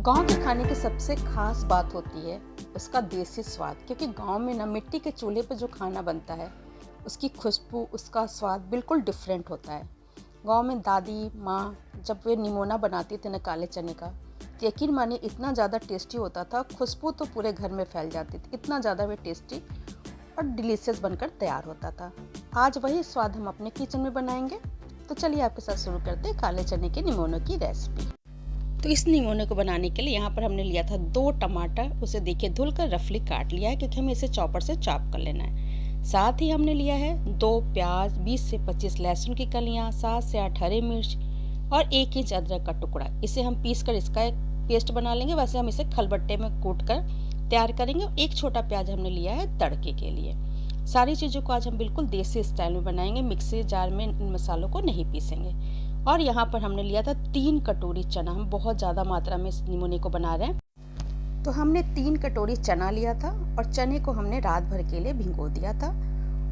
गांव के खाने की सबसे खास बात होती है उसका देसी स्वाद, क्योंकि गांव में ना मिट्टी के चूल्हे पर जो खाना बनता है उसकी खुशबू, उसका स्वाद बिल्कुल डिफरेंट होता है। गांव में दादी माँ जब वे निमोना बनाती थी ना काले चने का, तो यकीन मानिए इतना ज़्यादा टेस्टी होता था, खुशबू तो पूरे घर में फैल जाती थी, इतना ज़्यादा वे टेस्टी और डिलीशियस बनकर तैयार होता था। आज वही स्वाद हम अपने किचन में बनाएंगे। तो चलिए आपके साथ शुरू करते हैं काले चने के निमोनों की रेसिपी। तो इस निमोने को बनाने के लिए यहाँ पर हमने लिया था 2 टमाटर, उसे देखिए धुलकर रफली काट लिया है क्योंकि हमें इसे चॉपर से चॉप कर लेना है। साथ ही हमने लिया है 2 प्याज, 20 से 25 लहसुन की कलियाँ, 7 से 8 हरी मिर्च और 1 इंच अदरक का टुकड़ा। इसे हम पीस कर इसका एक पेस्ट बना लेंगे। वैसे हम इसे खलबट्टे में कूट कर तैयार करेंगे। 1 छोटा प्याज हमने लिया है तड़के के लिए। सारी चीज़ों को आज हम बिल्कुल देसी स्टाइल में बनाएंगे, मिक्सी जार में इन मसालों को नहीं पीसेंगे। और यहाँ पर हमने लिया था 3 कटोरी चना। हम बहुत ज़्यादा मात्रा में इस निमोने को बना रहे हैं, तो हमने 3 कटोरी चना लिया था और चने को हमने रात भर के लिए भिगो दिया था।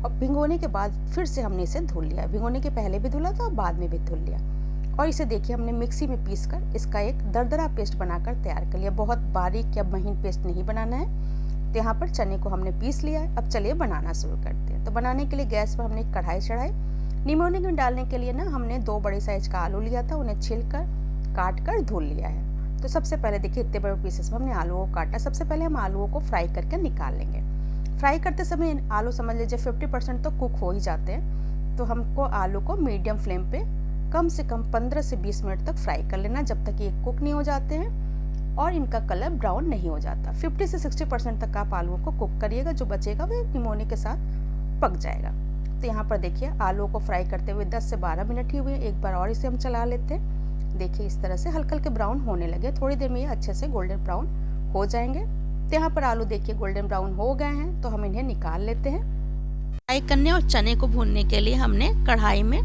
और भिगोने के बाद फिर से हमने इसे धुल लिया। भिगोने के पहले भी धुला था और बाद में भी धुल लिया। और इसे देखिए हमने मिक्सी में पीस कर इसका एक दरदरा पेस्ट बनाकर तैयार कर लिया। बहुत बारीक या महीन पेस्ट नहीं बनाना है। तो यहाँ पर चने को हमने पीस लिया है। अब चलिए बनाना शुरू करते हैं। तो बनाने के लिए गैस पर हमने एक कढ़ाई चढ़ाई। निमोने में डालने के लिए ना हमने 2 बड़े साइज का आलू लिया था, उन्हें छिलकर काट कर धुल लिया है। तो सबसे पहले देखिए इतने बड़े पीसेस में हमने आलूओं को काटा। सबसे पहले हम आलूओं को फ्राई करके निकाल लेंगे। फ्राई करते समय आलू समझ लीजिए 50% तो कुक हो ही जाते हैं। तो हमको आलू को मीडियम फ्लेम पे कम से कम 15 से 20 मिनट तक फ्राई कर लेना, जब तक ये कुक नहीं हो जाते हैं और इनका कलर ब्राउन नहीं हो जाता। 50 से 60% तक आप आलूओं को कुक करिएगा, जो बचेगा वो निमोने के साथ पक जाएगा। तो यहाँ पर देखिए आलू को फ्राई करते हुए 10 से 12 मिनट ही हुए। एक बार और इसे हम चला लेते हैं। देखिए इस तरह से हल्के हल्के ब्राउन होने लगे। थोड़ी देर में ये अच्छे से गोल्डन ब्राउन हो जाएंगे। तो यहाँ पर आलू देखिए गोल्डन ब्राउन हो गए हैं, तो हम इन्हें निकाल लेते हैं। फ्राई करने और चने को भूनने के लिए हमने कढ़ाई में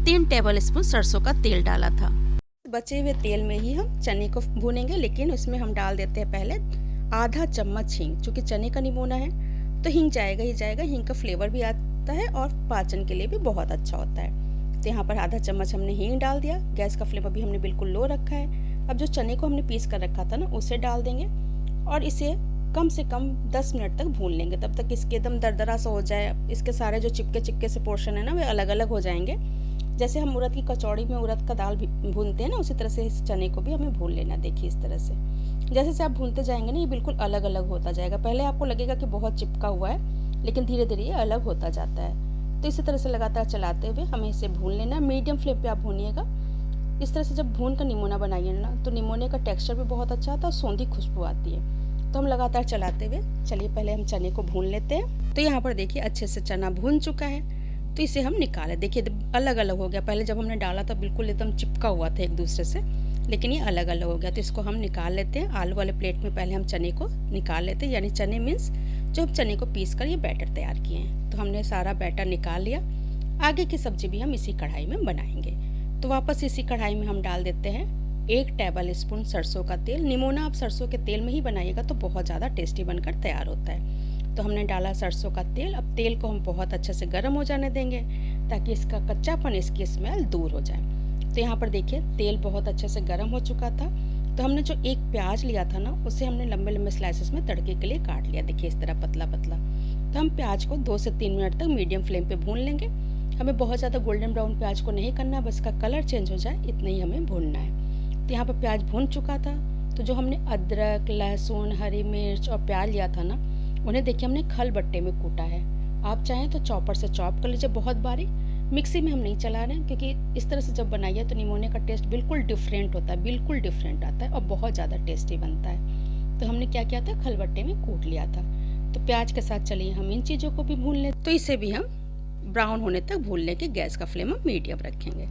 3 टेबल स्पून सरसों का तेल डाला था। बचे हुए तेल में ही हम चने को भूनेंगे, लेकिन उसमें हम डाल देते हैं पहले आधा चम्मच हींग। चूँकि चने का निमोना है तो हींग जाएगा ही जाएगा। हींग का फ्लेवर भी आता है और पाचन के लिए भी बहुत अच्छा होता है। तो यहाँ पर आधा चम्मच हमने हींग डाल दिया। गैस का फ्लेम अभी हमने बिल्कुल लो रखा है। अब जो चने को हमने पीस कर रखा था ना, उसे डाल देंगे और इसे कम से कम 10 मिनट तक भून लेंगे। तब तक इसके एकदम दरदरा सा हो जाए। इसके सारे जो चिपके चिपके से पोर्शन है ना, वे अलग अलग हो जाएंगे। जैसे हम उड़द की कचौड़ी में उड़द का दाल भी भूनते हैं ना, उसी तरह से इस चने को भी हमें भून लेना। देखिए इस तरह से जैसे से आप भूनते जाएंगे ना, ये बिल्कुल अलग अलग होता जाएगा। पहले आपको लगेगा कि बहुत चिपका हुआ है, लेकिन धीरे धीरे ये अलग होता जाता है। तो इसी तरह से लगातार चलाते हुए हमें इसे भून लेना। मीडियम फ्लेम पे आप भूनिएगा। इस तरह से जब भून कर निमोना बनाइए ना, तो निमोने का टेक्सचर भी बहुत अच्छा आता है और सौंधी खुशबू आती है। तो हम लगातार चलाते हुए चलिए पहले हम चने को भून लेते हैं। तो यहाँ पर देखिए अच्छे से चना भून चुका है, तो इसे हम निकालें। देखिए अलग अलग हो गया। पहले जब हमने डाला था बिल्कुल एकदम चिपका हुआ था एक दूसरे से, लेकिन ये अलग अलग हो गया। तो इसको हम निकाल लेते हैं। आलू वाले प्लेट में पहले हम चने को निकाल लेते हैं, यानी चने मीन्स जो हम चने को पीस कर ये बैटर तैयार किए हैं। तो हमने सारा बैटर निकाल लिया। आगे की सब्जी भी हम इसी कढ़ाई में बनाएंगे। तो वापस इसी कढ़ाई में हम डाल देते हैं 1 टेबल स्पून सरसों का तेल। निमोना आप सरसों के तेल में ही बनाइएगा तो बहुत ज़्यादा टेस्टी बनकर तैयार होता है। तो हमने डाला सरसों का तेल। अब तेल को हम बहुत अच्छे से गर्म हो जाने देंगे, ताकि इसका कच्चापन, इसकी स्मेल दूर हो जाए। तो यहाँ पर देखिए तेल बहुत अच्छे से गर्म हो चुका था। तो हमने जो 1 प्याज लिया था ना, उसे हमने लंबे लंबे स्लाइसेस में तड़के के लिए काट लिया। देखिए इस तरह पतला पतला। तो हम प्याज को 2 से 3 मिनट तक मीडियम फ्लेम पे भून लेंगे। हमें बहुत ज़्यादा गोल्डन ब्राउन प्याज को नहीं करना, बस का कलर चेंज हो जाए इतना ही हमें भूनना है। तो यहाँ पर प्याज भून चुका था। तो जो हमने अदरक, लहसुन, हरी मिर्च और प्याज लिया था ना, उन्हें देखिए हमने खलबट्टे में कूटा है। आप चाहें तो चॉपर से चॉप कर लीजिए बहुत बारीक। मिक्सी में हम नहीं चला रहे हैं, क्योंकि इस तरह से जब बनाइए तो निमोने का टेस्ट बिल्कुल डिफरेंट होता है, बिल्कुल डिफरेंट आता है और बहुत ज़्यादा टेस्टी बनता है। तो हमने क्या किया था, खलबट्टे में कूट लिया था। तो प्याज के साथ चलिए हम इन चीज़ों को भी भून लें। तो इसे भी हम ब्राउन होने तक भून लेंगे। गैस का फ्लेम हम मीडियम रखेंगे।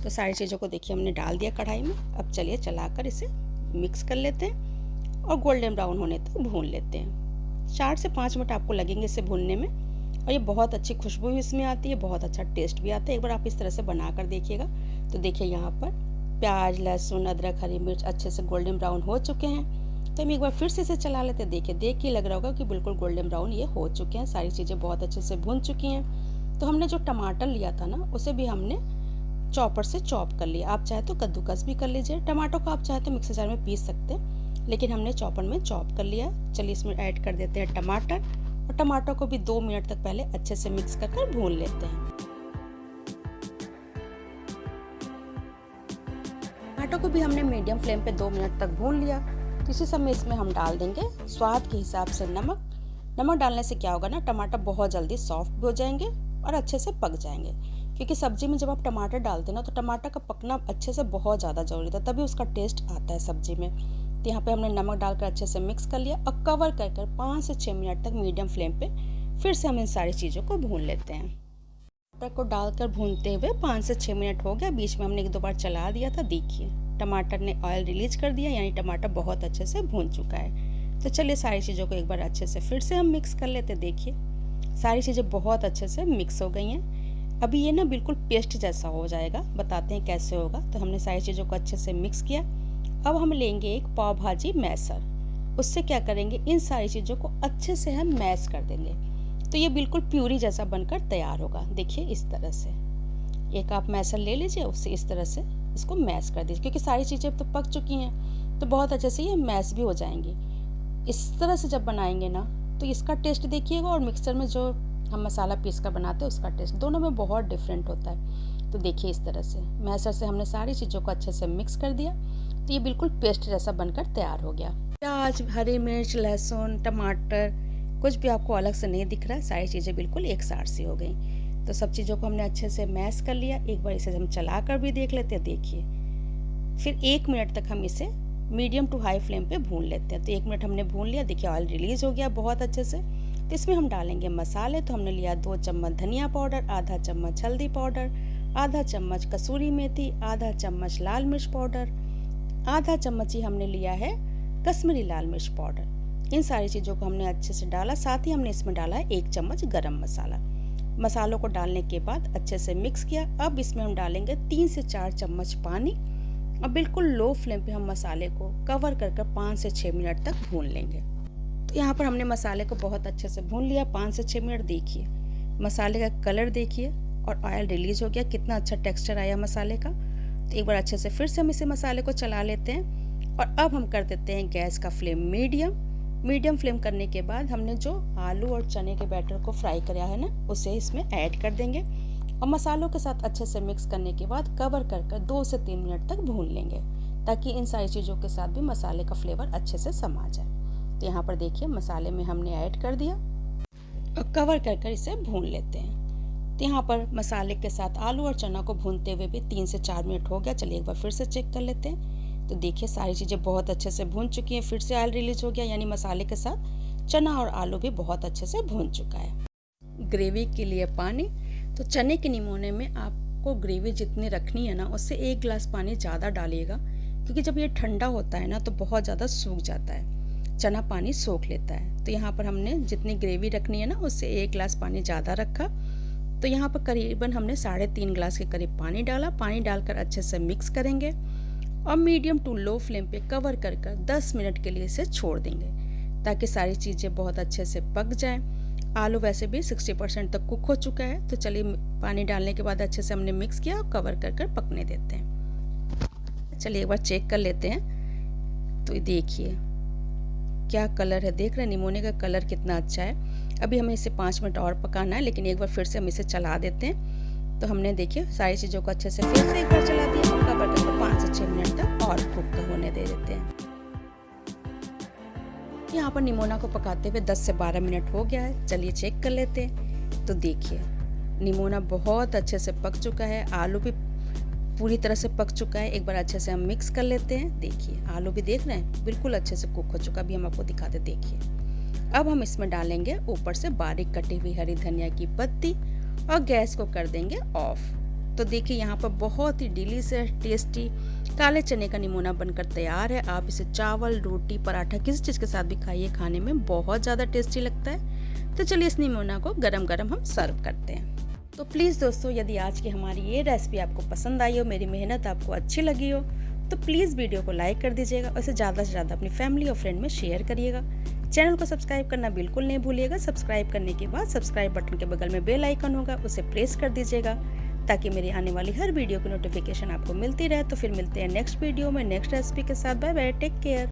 तो सारी चीज़ों को देखिए हमने डाल दिया कढ़ाई में। अब चलिए चलाकर इसे मिक्स कर लेते हैं और गोल्डन ब्राउन होने तक भून लेते हैं। 4 से 5 मिनट आपको लगेंगे इसे भूनने में। और ये बहुत अच्छी खुशबू भी इसमें आती है, बहुत अच्छा टेस्ट भी आता है। एक बार आप इस तरह से बना कर देखिएगा। तो देखिए यहाँ पर प्याज, लहसुन, अदरक, हरी मिर्च अच्छे से गोल्डन ब्राउन हो चुके हैं। तो हम एक बार फिर से इसे चला लेते हैं। देखिए देख के लग रहा होगा कि बिल्कुल गोल्डन ब्राउन ये हो चुके हैं। सारी चीज़ें बहुत अच्छे से भून चुकी हैं। तो हमने जो टमाटर लिया था ना, उसे भी हमने चॉपर से चॉप कर लिया। आप चाहे तो कद्दूकस भी कर लीजिए। टमाटर को आप चाहे तो मिक्सर जार में पीस सकते हैं, लेकिन हमने चॉपर में चॉप कर लिया। चलिए इसमें ऐड कर देते हैं टमाटर, और टमाटर को भी 2 मिनट तक पहले अच्छे से मिक्स कर भून लेते हैं। टमाटर को भी हमने मीडियम फ्लेम पे 2 मिनट तक भून लिया। तो इसी समय इसमें हम डाल देंगे स्वाद के हिसाब से नमक। नमक डालने से क्या होगा ना, टमाटर बहुत जल्दी सॉफ्ट भी हो जाएंगे और अच्छे से पक जाएंगे, क्योंकि सब्जी में जब आप टमाटर डालते हैं ना तो टमाटर का पकना अच्छे से बहुत ज़्यादा जरूरी होता है, तभी उसका टेस्ट आता है सब्जी में। तो यहाँ पे हमने नमक डालकर अच्छे से मिक्स कर लिया और कवर कर 5 से 6 मिनट तक मीडियम फ्लेम पे फिर से हम इन सारी चीज़ों को भून लेते हैं। टमाटर को डालकर भूनते हुए 5 से 6 मिनट हो गया, बीच में हमने 1-2 बार चला दिया था। देखिए टमाटर ने ऑयल रिलीज कर दिया, यानी टमाटर बहुत अच्छे से भून चुका है। तो चलिए सारी चीज़ों को एक बार अच्छे से फिर से हम मिक्स कर लेते। देखिए सारी चीज़ें बहुत अच्छे से मिक्स हो गई हैं। अभी ये ना बिल्कुल पेस्ट जैसा हो जाएगा, बताते हैं कैसे होगा। तो हमने सारी चीज़ों को अच्छे से मिक्स किया। अब हम लेंगे एक पाव भाजी मैशर, उससे क्या करेंगे, इन सारी चीज़ों को अच्छे से हम मैश कर देंगे। तो ये बिल्कुल प्यूरी जैसा बनकर तैयार होगा। देखिए इस तरह से एक आप मैशर ले लीजिए, उससे इस तरह से इसको मैश कर दीजिए, क्योंकि सारी चीज़ें अब तो पक चुकी हैं तो बहुत अच्छे से ये मैश भी हो जाएंगी। इस तरह से जब बनाएंगे ना तो इसका टेस्ट देखिएगा, और मिक्सर में जो हम मसाला पीस कर बनाते हैं उसका टेस्ट दोनों में बहुत डिफरेंट होता है। तो देखिए इस तरह से मैशर से हमने सारी चीज़ों को अच्छे से मिक्स कर दिया। तो ये बिल्कुल पेस्ट जैसा बनकर तैयार हो गया। प्याज, हरी मिर्च, लहसुन, टमाटर कुछ भी आपको अलग से नहीं दिख रहा है, सारी चीज़ें बिल्कुल एक साथ सी हो गई। तो सब चीज़ों को हमने अच्छे से मैश कर लिया। एक बार इसे हम चला कर भी देख लेते हैं। देखिए फिर 1 मिनट तक हम इसे मीडियम टू हाई फ्लेम पे भून लेते हैं। तो 1 मिनट हमने भून लिया। देखिए ऑयल रिलीज हो गया बहुत अच्छे से। तो इसमें हम डालेंगे मसाले। तो हमने लिया 2 चम्मच धनिया पाउडर, आधा चम्मच हल्दी पाउडर, आधा चम्मच कसूरी मेथी, आधा चम्मच लाल मिर्च पाउडर, आधा चम्मच ही हमने लिया है कश्मीरी लाल मिर्च पाउडर। इन सारी चीज़ों को हमने अच्छे से डाला। साथ ही हमने इसमें डाला है 1 चम्मच गरम मसाला। मसालों को डालने के बाद अच्छे से मिक्स किया। अब इसमें हम डालेंगे 3 से 4 चम्मच पानी। अब बिल्कुल लो फ्लेम पे हम मसाले को कवर कर 5 से 6 मिनट तक भून लेंगे। तो यहाँ पर हमने मसाले को बहुत अच्छे से भून लिया 5 से 6 मिनट। देखिए मसाले का कलर देखिए, और ऑयल रिलीज हो गया, कितना अच्छा टेक्सचर आया मसाले का। तो एक बार अच्छे से फिर से हम इसे मसाले को चला लेते हैं। और अब हम कर देते हैं गैस का फ्लेम मीडियम फ्लेम करने के बाद हमने जो आलू और चने के बैटर को फ्राई कराया है ना, उसे इसमें ऐड कर देंगे और मसालों के साथ अच्छे से मिक्स करने के बाद कवर कर 2 से 3 मिनट तक भून लेंगे, ताकि इन सारी चीज़ों के साथ भी मसाले का फ्लेवर अच्छे से समा जाए। तो यहाँ पर देखिए मसाले में हमने ऐड कर दिया और कवर कर इसे भून लेते हैं। तो यहाँ पर मसाले के साथ आलू और चना को भूनते हुए भी 3 से 4 मिनट हो गया। चलिए एक बार फिर से चेक कर लेते हैं। तो देखिए सारी चीज़ें बहुत अच्छे से भून चुकी हैं। फिर से ऑयल रिलीज हो गया, यानी मसाले के साथ चना और आलू भी बहुत अच्छे से भून चुका है। ग्रेवी के लिए पानी, तो चने के निमोने में आपको ग्रेवी जितनी रखनी है ना, उससे 1 गिलास पानी ज़्यादा डालिएगा, क्योंकि जब ये ठंडा होता है ना तो बहुत ज़्यादा सूख जाता है, चना पानी सोख लेता है। तो यहाँ पर हमने जितनी ग्रेवी रखनी है ना, उससे 1 गिलास पानी ज़्यादा रखा। तो यहाँ पर करीबन हमने 3.5 गिलास के करीब पानी डाला। पानी डालकर अच्छे से मिक्स करेंगे और मीडियम टू लो फ्लेम पे कवर कर 10 मिनट के लिए इसे छोड़ देंगे, ताकि सारी चीज़ें बहुत अच्छे से पक जाएं। आलू वैसे भी 60% तक कुक हो चुका है। तो चलिए पानी डालने के बाद अच्छे से हमने मिक्स किया और कवर कर पकने देते हैं। चलिए एक बार चेक कर लेते हैं। तो देखिए क्या कलर है, देख रहे हैं निमोने का कलर कितना अच्छा है। अभी हमें इसे 5 मिनट और पकाना है, लेकिन एक बार फिर से हम इसे चला देते हैं। तो हमने देखिए सारी चीज़ों को अच्छे से फिर से एक बार चला दिया और कवर करके 5 से 6 मिनट तक और कुक होने दे देते हैं। यहाँ पर निमोना को पकाते हुए 10 से 12 मिनट हो गया है। चलिए चेक कर लेते हैं। तो देखिए निमोना बहुत अच्छे से पक चुका है, आलू भी पूरी तरह से पक चुका है। एक बार अच्छे से हम मिक्स कर लेते हैं। देखिए आलू भी देख रहे हैं बिल्कुल अच्छे से कुक हो चुका। अभी हम आपको दिखाते, देखिए अब हम इसमें डालेंगे ऊपर से बारीक कटी हुई हरी धनिया की पत्ती और गैस को कर देंगे ऑफ। तो देखिए यहाँ पर बहुत ही डिलीशियस टेस्टी काले चने का निमोना बनकर तैयार है। आप इसे चावल, रोटी, पराठा किसी चीज़ के साथ भी खाइए, खाने में बहुत ज़्यादा टेस्टी लगता है। तो चलिए इस निमोना को गरम गरम हम सर्व करते हैं। तो प्लीज़ दोस्तों, यदि आज की हमारी ये रेसिपी आपको पसंद आई हो, मेरी मेहनत आपको अच्छी लगी हो, तो प्लीज़ वीडियो को लाइक कर दीजिएगा और इसे ज़्यादा से ज़्यादा अपनी फैमिली और फ्रेंड में शेयर करिएगा। चैनल को सब्सक्राइब करना बिल्कुल नहीं भूलिएगा। सब्सक्राइब करने के बाद सब्सक्राइब बटन के बगल में बेल आइकन होगा, उसे प्रेस कर दीजिएगा, ताकि मेरी आने वाली हर वीडियो की नोटिफिकेशन आपको मिलती रहे। तो फिर मिलते हैं नेक्स्ट वीडियो में नेक्स्ट रेसिपी के साथ। Bye bye, take care.